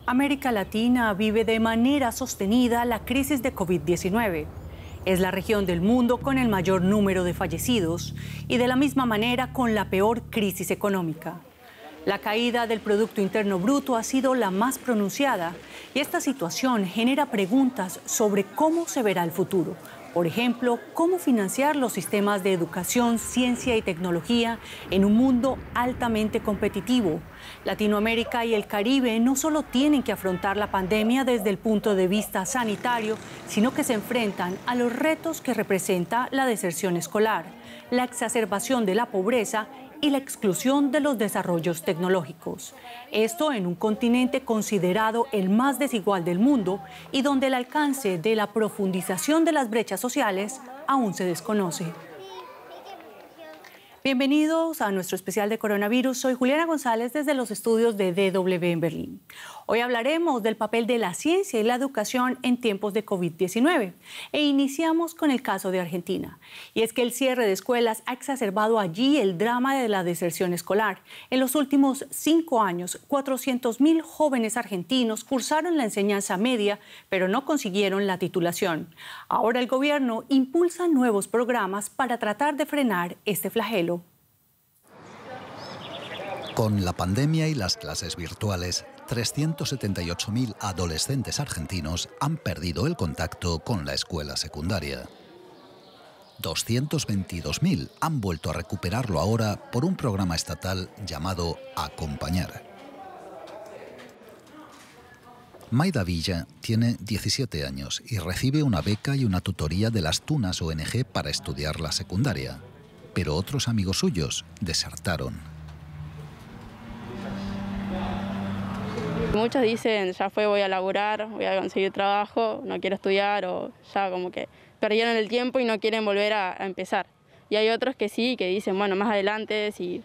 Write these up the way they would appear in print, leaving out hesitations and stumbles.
América Latina vive de manera sostenida la crisis de COVID-19. Es la región del mundo con el mayor número de fallecidos y de la misma manera con la peor crisis económica. La caída del Producto Interno Bruto ha sido la más pronunciada y esta situación genera preguntas sobre cómo se verá el futuro. Por ejemplo, cómo financiar los sistemas de educación, ciencia y tecnología en un mundo altamente competitivo. Latinoamérica y el Caribe no solo tienen que afrontar la pandemia desde el punto de vista sanitario, sino que se enfrentan a los retos que representa la deserción escolar, la exacerbación de la pobreza y la exclusión de los desarrollos tecnológicos. Esto en un continente considerado el más desigual del mundo y donde el alcance de la profundización de las brechas sociales aún se desconoce. Bienvenidos a nuestro especial de coronavirus. Soy Juliana González desde los estudios de DW en Berlín. Hoy hablaremos del papel de la ciencia y la educación en tiempos de COVID-19 e iniciamos con el caso de Argentina. Y es que el cierre de escuelas ha exacerbado allí el drama de la deserción escolar. En los últimos 5 años, 400.000 jóvenes argentinos cursaron la enseñanza media, pero no consiguieron la titulación. Ahora el gobierno impulsa nuevos programas para tratar de frenar este flagelo. Con la pandemia y las clases virtuales, 378.000 adolescentes argentinos han perdido el contacto con la escuela secundaria. 222.000 han vuelto a recuperarlo ahora por un programa estatal llamado Acompañar. Maida Villa tiene 17 años y recibe una beca y una tutoría de las Tunas ONG para estudiar la secundaria. Pero otros amigos suyos desertaron. Muchos dicen, ya fue, voy a laburar, voy a conseguir trabajo, no quiero estudiar, o ya como que perdieron el tiempo y no quieren volver a empezar. Y hay otros que sí, que dicen, bueno, más adelante si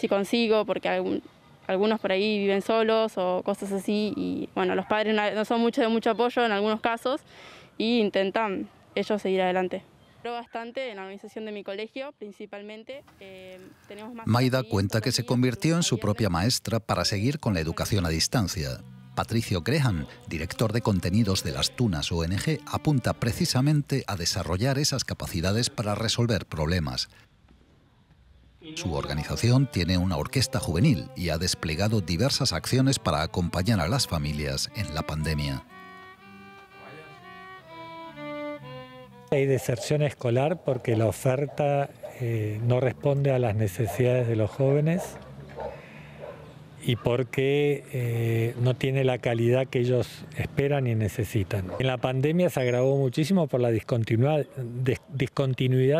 consigo, porque algunos por ahí viven solos o cosas así, y bueno, los padres no son de mucho apoyo en algunos casos, y intentan ellos seguir adelante. Bastante en la organización de mi colegio, principalmente. Maida cuenta que se convirtió en su propia maestra para seguir con la educación a distancia. Patricio Graham, director de contenidos de las Tunas ONG, apunta precisamente a desarrollar esas capacidades para resolver problemas. Su organización tiene una orquesta juvenil y ha desplegado diversas acciones para acompañar a las familias en la pandemia. Hay deserción escolar porque la oferta no responde a las necesidades de los jóvenes y porque no tiene la calidad que ellos esperan y necesitan. En la pandemia se agravó muchísimo por la discontinuidad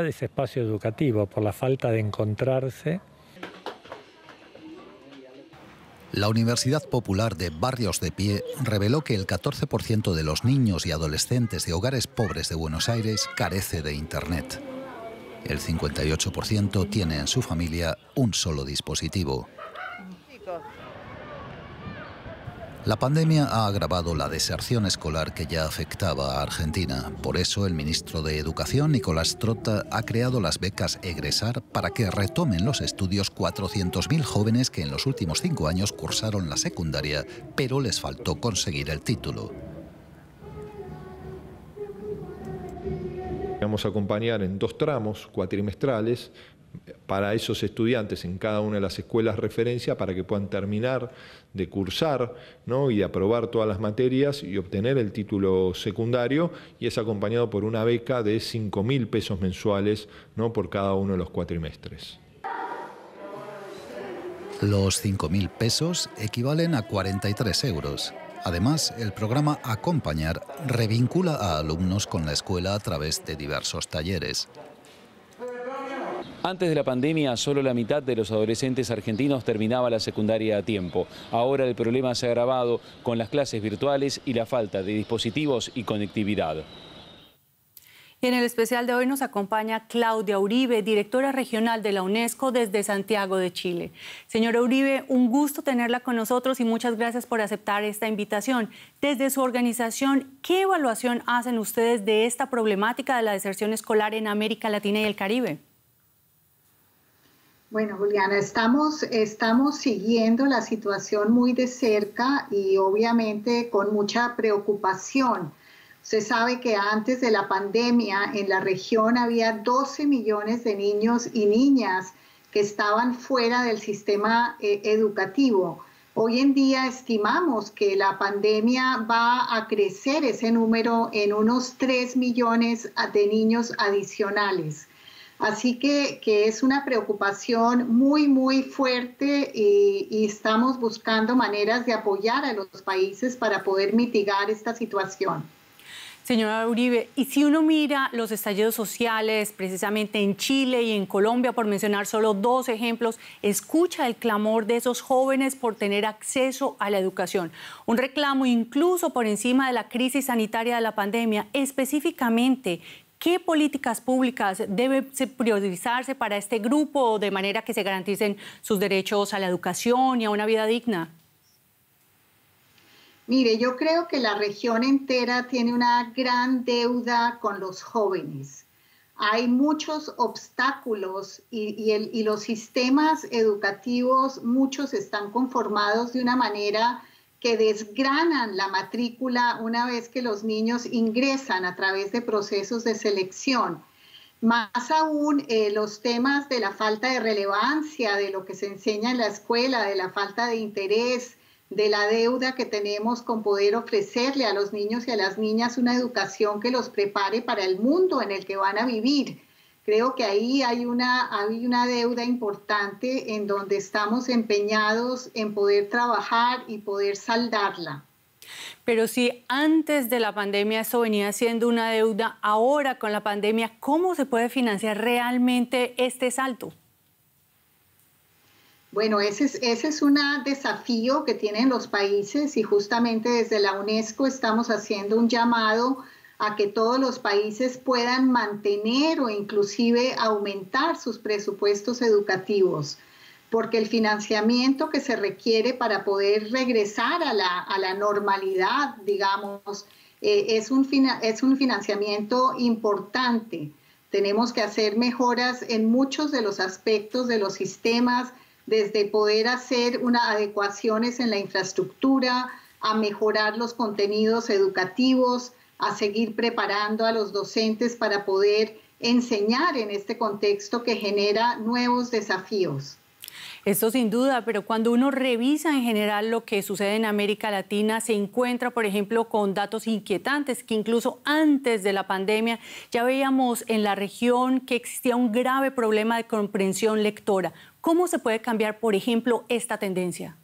de ese espacio educativo, por la falta de encontrarse. La Universidad Popular de Barrios de Pie reveló que el 14% de los niños y adolescentes de hogares pobres de Buenos Aires carece de Internet. El 58% tiene en su familia un solo dispositivo. La pandemia ha agravado la deserción escolar que ya afectaba a Argentina. Por eso el ministro de Educación, Nicolás Trota, ha creado las becas Egresar para que retomen los estudios 400.000 jóvenes que en los últimos 5 años cursaron la secundaria, pero les faltó conseguir el título. Vamos a acompañar en 2 tramos cuatrimestrales para esos estudiantes en cada una de las escuelas referencia para que puedan terminar de cursar, ¿no? Y de aprobar todas las materias y obtener el título secundario, y es acompañado por una beca de 5.000 pesos mensuales, ¿no? Por cada uno de los cuatrimestres. Los 5.000 pesos equivalen a 43 euros. Además, el programa Acompañar revincula a alumnos con la escuela a través de diversos talleres. Antes de la pandemia, solo la mitad de los adolescentes argentinos terminaba la secundaria a tiempo. Ahora el problema se ha agravado con las clases virtuales y la falta de dispositivos y conectividad. Y en el especial de hoy nos acompaña Claudia Uribe, directora regional de la UNESCO desde Santiago de Chile. Señora Uribe, un gusto tenerla con nosotros y muchas gracias por aceptar esta invitación. Desde su organización, ¿qué evaluación hacen ustedes de esta problemática de la deserción escolar en América Latina y el Caribe? Bueno, Juliana, estamos siguiendo la situación muy de cerca y obviamente con mucha preocupación. Usted sabe que antes de la pandemia en la región había 12 millones de niños y niñas que estaban fuera del sistema educativo. Hoy en día estimamos que la pandemia va a crecer ese número en unos 3 millones de niños adicionales. Así que es una preocupación muy, muy fuerte y estamos buscando maneras de apoyar a los países para poder mitigar esta situación. Señora Uribe, y si uno mira los estallidos sociales precisamente en Chile y en Colombia, por mencionar solo dos ejemplos, escucha el clamor de esos jóvenes por tener acceso a la educación. Un reclamo incluso por encima de la crisis sanitaria de la pandemia. Específicamente, ¿qué políticas públicas deben priorizarse para este grupo de manera que se garanticen sus derechos a la educación y a una vida digna? Mire, yo creo que la región entera tiene una gran deuda con los jóvenes. Hay muchos obstáculos y los sistemas educativos, muchos están conformados de una manera que desgranan la matrícula una vez que los niños ingresan a través de procesos de selección. Más aún, los temas de la falta de relevancia de lo que se enseña en la escuela, de la falta de interés, de la deuda que tenemos con poder ofrecerle a los niños y a las niñas una educación que los prepare para el mundo en el que van a vivir. Creo que ahí hay una deuda importante en donde estamos empeñados en poder trabajar y poder saldarla. Pero si antes de la pandemia eso venía siendo una deuda, ahora con la pandemia, ¿cómo se puede financiar realmente este salto? Bueno, ese es un desafío que tienen los países y justamente desde la UNESCO estamos haciendo un llamado a que todos los países puedan mantener o inclusive aumentar sus presupuestos educativos, porque el financiamiento que se requiere para poder regresar a la normalidad, digamos, es un financiamiento importante. Tenemos que hacer mejoras en muchos de los aspectos de los sistemas, desde poder hacer adecuaciones en la infraestructura, a mejorar los contenidos educativos, a seguir preparando a los docentes para poder enseñar en este contexto que genera nuevos desafíos. Esto sin duda, pero cuando uno revisa en general lo que sucede en América Latina, se encuentra, por ejemplo, con datos inquietantes que incluso antes de la pandemia ya veíamos en la región que existía un grave problema de comprensión lectora. ¿Cómo se puede cambiar, por ejemplo, esta tendencia?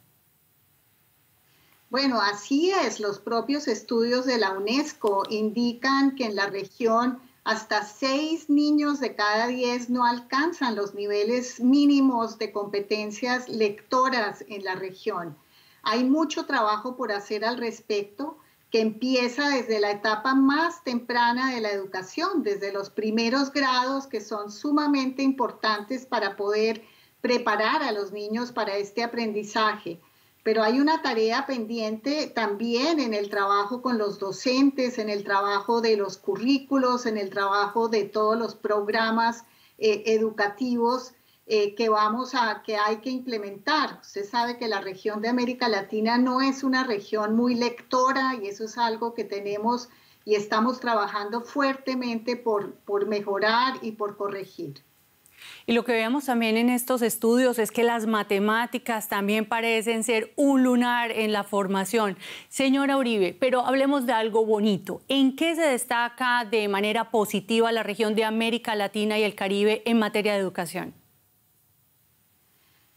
Bueno, así es. Los propios estudios de la UNESCO indican que en la región hasta 6 niños de cada 10 no alcanzan los niveles mínimos de competencias lectoras en la región. Hay mucho trabajo por hacer al respecto, que empieza desde la etapa más temprana de la educación, desde los primeros grados, que son sumamente importantes para poder preparar a los niños para este aprendizaje. Pero hay una tarea pendiente también en el trabajo con los docentes, en el trabajo de los currículos, en el trabajo de todos los programas educativos que hay que implementar. Usted sabe que la región de América Latina no es una región muy lectora y eso es algo que tenemos y estamos trabajando fuertemente por mejorar y por corregir. Y lo que vemos también en estos estudios es que las matemáticas también parecen ser un lunar en la formación. Señora Uribe, pero hablemos de algo bonito. ¿En qué se destaca de manera positiva la región de América Latina y el Caribe en materia de educación?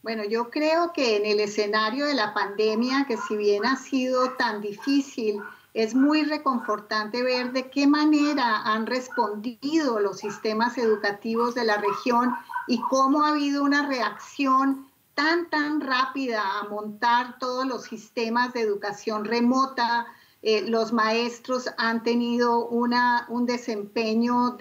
Bueno, yo creo que en el escenario de la pandemia, que si bien ha sido tan difícil, es muy reconfortante ver de qué manera han respondido los sistemas educativos de la región y cómo ha habido una reacción tan rápida a montar todos los sistemas de educación remota. Los maestros han tenido un desempeño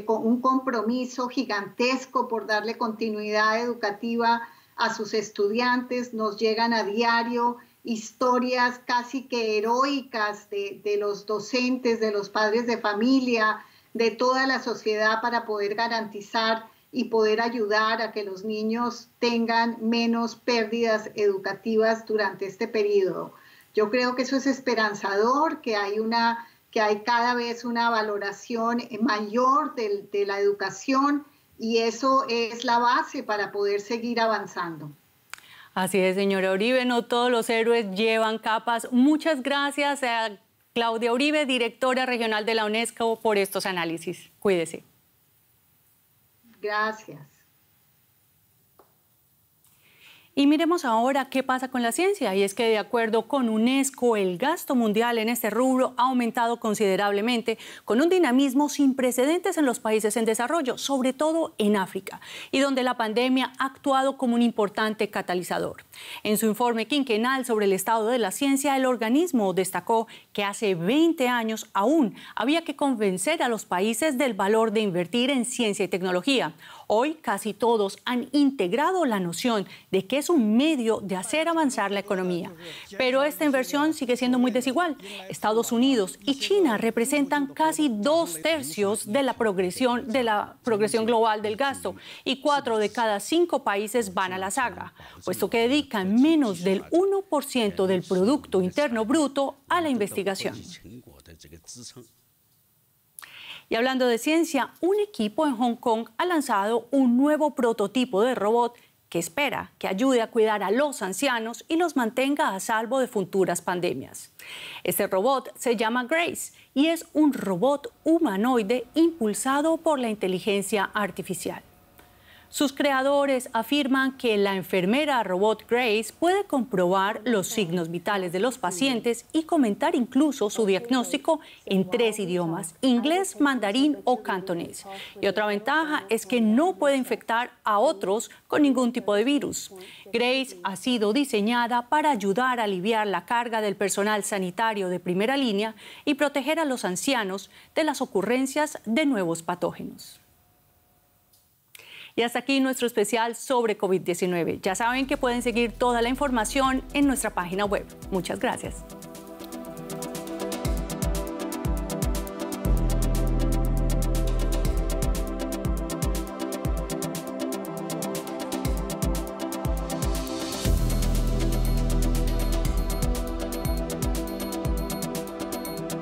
un compromiso gigantesco por darle continuidad educativa a sus estudiantes. Nos llegan a diario historias casi que heroicas de los docentes, de los padres de familia, de toda la sociedad para poder garantizar y poder ayudar a que los niños tengan menos pérdidas educativas durante este periodo. Yo creo que eso es esperanzador, que hay cada vez una valoración mayor de la educación, y eso es la base para poder seguir avanzando. Así es, señora Uribe, no todos los héroes llevan capas. Muchas gracias a Claudia Uribe, directora regional de la UNESCO, por estos análisis. Cuídese. Gracias. Y miremos ahora qué pasa con la ciencia, y es que de acuerdo con UNESCO, el gasto mundial en este rubro ha aumentado considerablemente, con un dinamismo sin precedentes en los países en desarrollo, sobre todo en África, y donde la pandemia ha actuado como un importante catalizador. En su informe quinquenal sobre el estado de la ciencia, el organismo destacó que hace 20 años aún había que convencer a los países del valor de invertir en ciencia y tecnología. Hoy casi todos han integrado la noción de que es un medio de hacer avanzar la economía. Pero esta inversión sigue siendo muy desigual. Estados Unidos y China representan casi 2/3 de la progresión global del gasto, y 4 de cada 5 países van a la saga, puesto que dedican menos del 1% del Producto Interno Bruto a la investigación. Y hablando de ciencia, un equipo en Hong Kong ha lanzado un nuevo prototipo de robot que espera que ayude a cuidar a los ancianos y los mantenga a salvo de futuras pandemias. Este robot se llama Grace y es un robot humanoide impulsado por la inteligencia artificial. Sus creadores afirman que la enfermera robot Grace puede comprobar los signos vitales de los pacientes y comentar incluso su diagnóstico en 3 idiomas: inglés, mandarín o cantonés. Y otra ventaja es que no puede infectar a otros con ningún tipo de virus. Grace ha sido diseñada para ayudar a aliviar la carga del personal sanitario de primera línea y proteger a los ancianos de las ocurrencias de nuevos patógenos. Y hasta aquí nuestro especial sobre COVID-19. Ya saben que pueden seguir toda la información en nuestra página web. Muchas gracias.